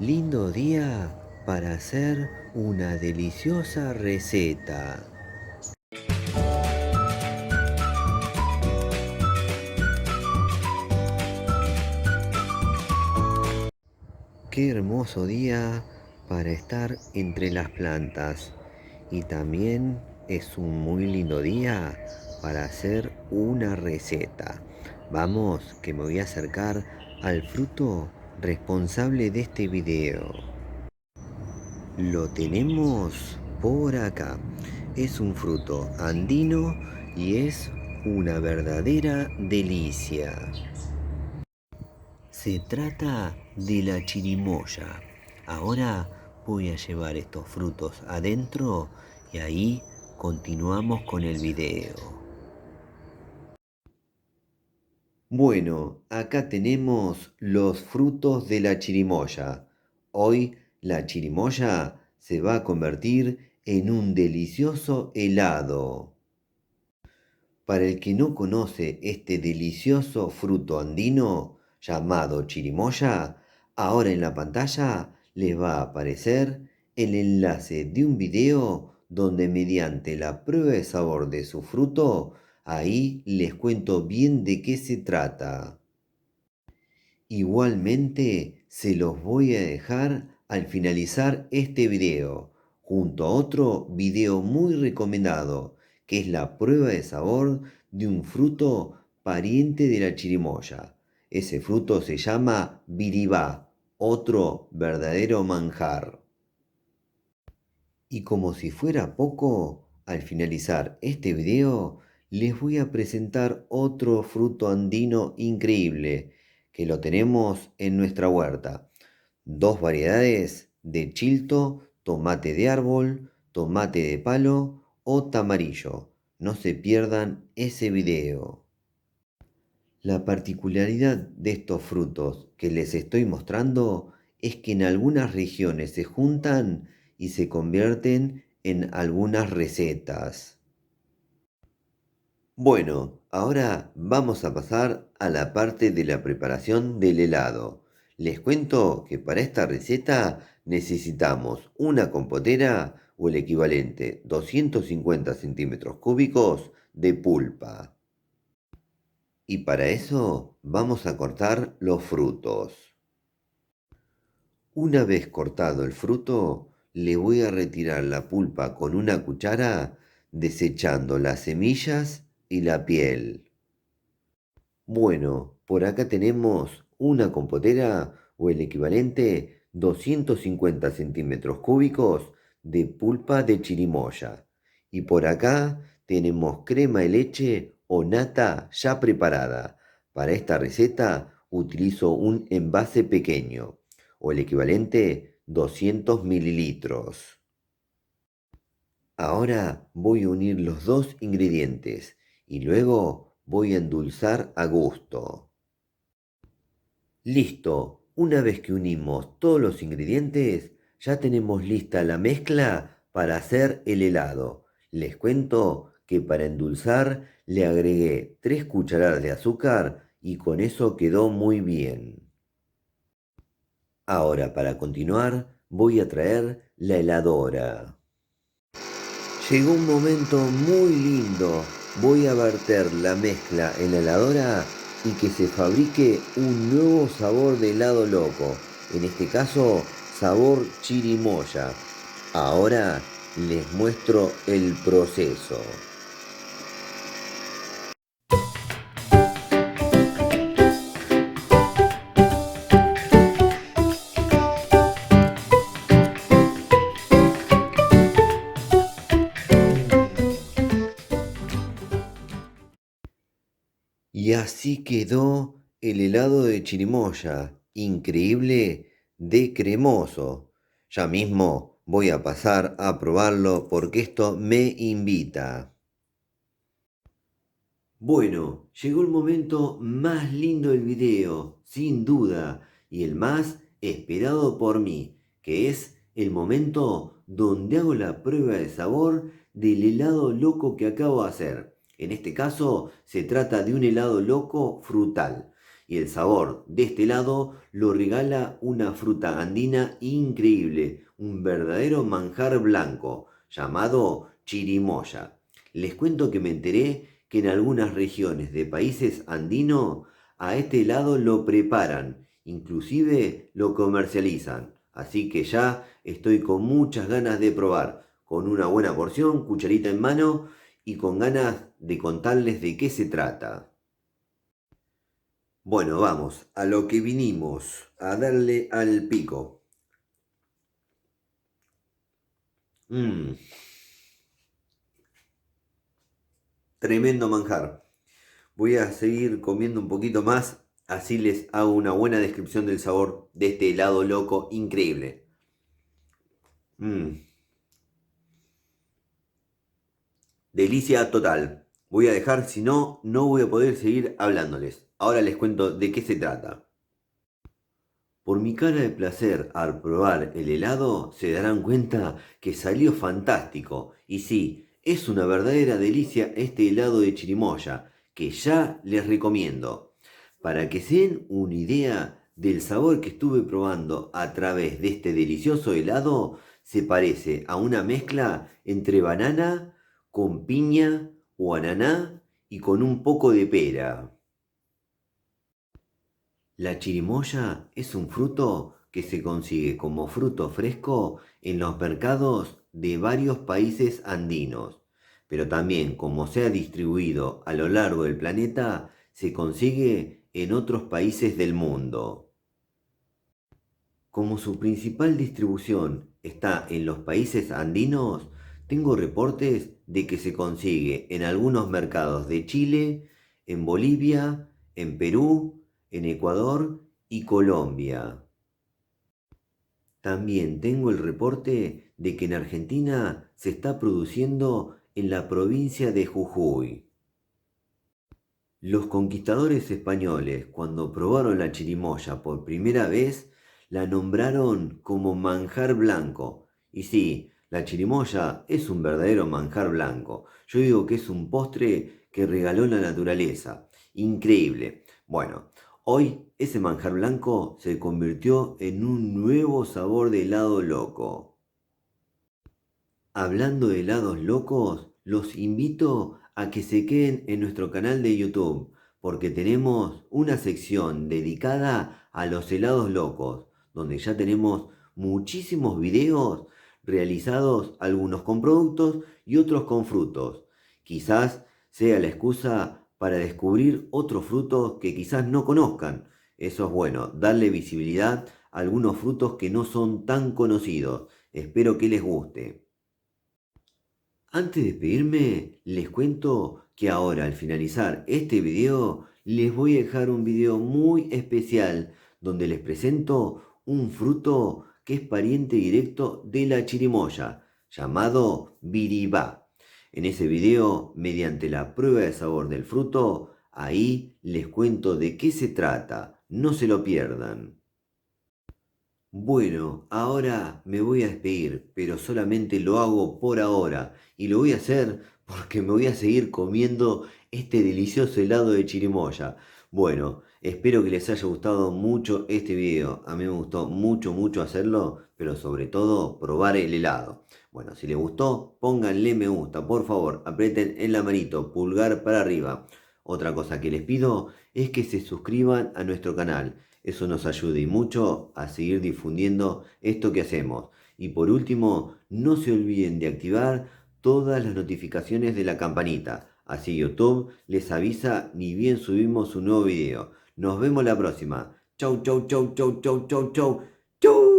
Lindo día para hacer una deliciosa receta. Qué hermoso día para estar entre las plantas. Y también es un muy lindo día para hacer una receta. Vamos, que me voy a acercar al fruto responsable de este video. Lo tenemos por acá. Es un fruto andino y es una verdadera delicia. Se trata de la chirimoya. Ahora voy a llevar estos frutos adentro y ahí continuamos con el video. Bueno, acá tenemos los frutos de la chirimoya. Hoy la chirimoya se va a convertir en un delicioso helado. Para el que no conoce este delicioso fruto andino llamado chirimoya, ahora en la pantalla les va a aparecer el enlace de un video donde mediante la prueba de sabor de su fruto, ahí les cuento bien de qué se trata. Igualmente se los voy a dejar al finalizar este video, junto a otro video muy recomendado, que es la prueba de sabor de un fruto pariente de la chirimoya. Ese fruto se llama biribá, otro verdadero manjar. Y como si fuera poco, al finalizar este video, les voy a presentar otro fruto andino increíble, que lo tenemos en nuestra huerta. Dos variedades de chilto, tomate de árbol, tomate de palo o tamarillo. No se pierdan ese video. La particularidad de estos frutos que les estoy mostrando es que en algunas regiones se juntan y se convierten en algunas recetas. Bueno, ahora vamos a pasar a la parte de la preparación del helado. Les cuento que para esta receta necesitamos una compotera o el equivalente 250 centímetros cúbicos de pulpa. Y para eso vamos a cortar los frutos. Una vez cortado el fruto, le voy a retirar la pulpa con una cuchara, desechando las semillas y la piel. Bueno, por acá tenemos una compotera o el equivalente 250 centímetros cúbicos de pulpa de chirimoya. Y por acá tenemos crema de leche o nata ya preparada. Para esta receta utilizo un envase pequeño o el equivalente 200 mililitros. Ahora voy a unir los dos ingredientes y luego voy a endulzar a gusto. Listo, una vez que unimos todos los ingredientes, ya tenemos lista la mezcla para hacer el helado. Les cuento que para endulzar le agregué 3 cucharadas de azúcar y con eso quedó muy bien. Ahora para continuar voy a traer la heladora. Llegó un momento muy lindo. Voy a verter la mezcla en la heladora y que se fabrique un nuevo sabor de helado loco. En este caso, sabor chirimoya. Ahora les muestro el proceso. Y así quedó el helado de chirimoya, increíble de cremoso. Ya mismo voy a pasar a probarlo porque esto me invita. Bueno, llegó el momento más lindo del video, sin duda, y el más esperado por mí, que es el momento donde hago la prueba de sabor del helado loco que acabo de hacer. En este caso se trata de un helado loco frutal. Y el sabor de este helado lo regala una fruta andina increíble, un verdadero manjar blanco, llamado chirimoya. Les cuento que me enteré que en algunas regiones de países andinos a este helado lo preparan, inclusive lo comercializan. Así que ya estoy con muchas ganas de probar, con una buena porción, cucharita en mano y con ganas de contarles de qué se trata. Bueno, vamos, a lo que vinimos, a darle al pico. Mmm, tremendo manjar. Voy a seguir comiendo un poquito más, así les hago una buena descripción del sabor de este helado loco increíble. Mmm, delicia total. Voy a dejar, si no, no voy a poder seguir hablándoles. Ahora les cuento de qué se trata. Por mi cara de placer al probar el helado, se darán cuenta que salió fantástico. Y sí, es una verdadera delicia este helado de chirimoya, que ya les recomiendo. Para que se den una idea del sabor que estuve probando a través de este delicioso helado, se parece a una mezcla entre banana con piña o ananá y con un poco de pera. La chirimoya es un fruto que se consigue como fruto fresco en los mercados de varios países andinos, pero también como se ha distribuido a lo largo del planeta, se consigue en otros países del mundo. Como su principal distribución está en los países andinos, tengo reportes de que se consigue en algunos mercados de Chile, en Bolivia, en Perú, en Ecuador y Colombia. También tengo el reporte de que en Argentina se está produciendo en la provincia de Jujuy. Los conquistadores españoles, cuando probaron la chirimoya por primera vez, la nombraron como manjar blanco. Y sí, la chirimoya es un verdadero manjar blanco. Yo digo que es un postre que regaló la naturaleza. Increíble. Bueno, hoy ese manjar blanco se convirtió en un nuevo sabor de helado loco. Hablando de helados locos, los invito a que se queden en nuestro canal de YouTube, porque tenemos una sección dedicada a los helados locos, donde ya tenemos muchísimos videos realizados, algunos con productos y otros con frutos. Quizás sea la excusa para descubrir otros frutos que quizás no conozcan. Eso es bueno, darle visibilidad a algunos frutos que no son tan conocidos. Espero que les guste. Antes de despedirme, les cuento que ahora al finalizar este video, les voy a dejar un video muy especial donde les presento un fruto que es pariente directo de la chirimoya, llamado biribá. En ese video, mediante la prueba de sabor del fruto, ahí les cuento de qué se trata, no se lo pierdan. Bueno, ahora me voy a despedir, pero solamente lo hago por ahora y lo voy a hacer porque me voy a seguir comiendo este delicioso helado de chirimoya. Bueno, espero que les haya gustado mucho este video. A mí me gustó mucho, mucho hacerlo, pero sobre todo probar el helado. Bueno, si les gustó, pónganle me gusta, por favor, aprieten en la manito, pulgar para arriba. Otra cosa que les pido es que se suscriban a nuestro canal. Eso nos ayuda y mucho a seguir difundiendo esto que hacemos. Y por último, no se olviden de activar todas las notificaciones de la campanita. Así YouTube les avisa ni bien subimos un nuevo video. Nos vemos la próxima. Chau, chau, chau, chau, chau, chau, chau. Chau.